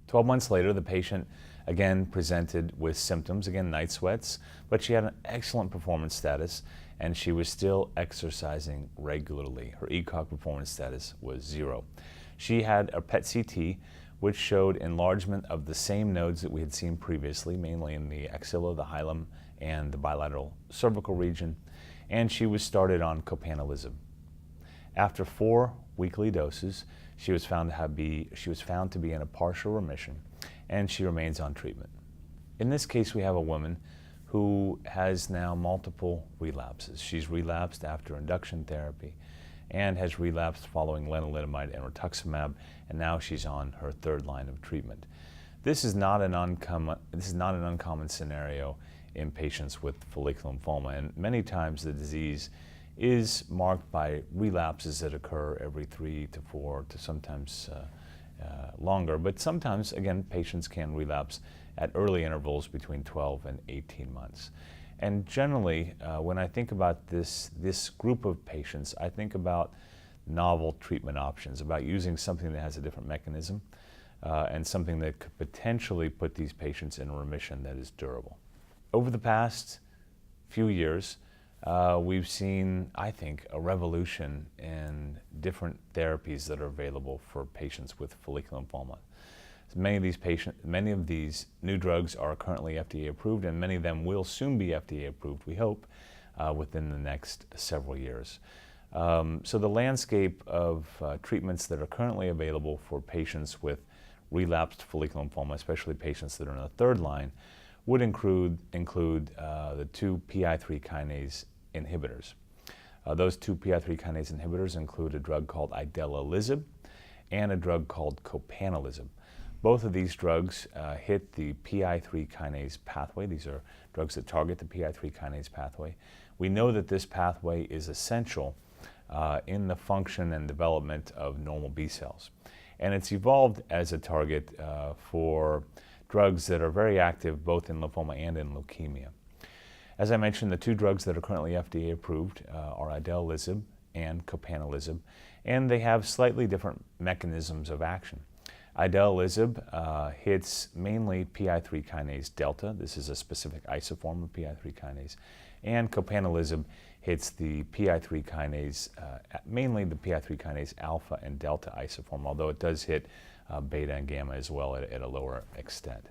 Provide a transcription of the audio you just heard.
12 months later, the patient again presented with symptoms, again night sweats, but she had an excellent performance status and she was still exercising regularly. Her ECOG performance status was 0. She had a PET CT which showed enlargement of the same nodes that we had seen previously, mainly in the axilla, the hilum, and the bilateral cervical region, and she was started on copanlisib. After 4 weekly doses, she was found to be in a partial remission, and she remains on treatment. In this case, we have a woman who has now multiple relapses. She's relapsed after induction therapy and has relapsed following lenalidomide and rituximab, and now she's on her 3rd line of treatment. This is not an uncommon scenario in patients with follicular lymphoma, and many times the disease is marked by relapses that occur every 3 to 4 to sometimes longer, but sometimes, again, patients can relapse at early intervals between 12 and 18 months. And generally, when I think about this group of patients, I think about novel treatment options, about using something that has a different mechanism and something that could potentially put these patients in a remission that is durable. Over the past few years, we've seen, I think, a revolution in different therapies that are available for patients with follicular lymphoma. Many of these new drugs are currently FDA approved, and many of them will soon be FDA approved, we hope, within the next several years. So the landscape of treatments that are currently available for patients with relapsed follicular lymphoma, especially patients that are in the 3rd line, would include the 2 PI3 kinase inhibitors. Those 2 PI3 kinase inhibitors include a drug called idelalisib and a drug called copanlisib. Both of these drugs hit the PI3 kinase pathway. These are drugs that target the PI3 kinase pathway. We know that this pathway is essential in the function and development of normal B cells. And it's evolved as a target for drugs that are very active both in lymphoma and in leukemia. As I mentioned, the 2 drugs that are currently FDA approved are idelalisib and copanlisib, and they have slightly different mechanisms of action. Idelalisib hits mainly PI3 kinase delta. This is a specific isoform of PI3 kinase. And copanlisib hits the PI3 kinase, mainly the PI3 kinase alpha and delta isoform, although it does hit beta and gamma as well at a lower extent.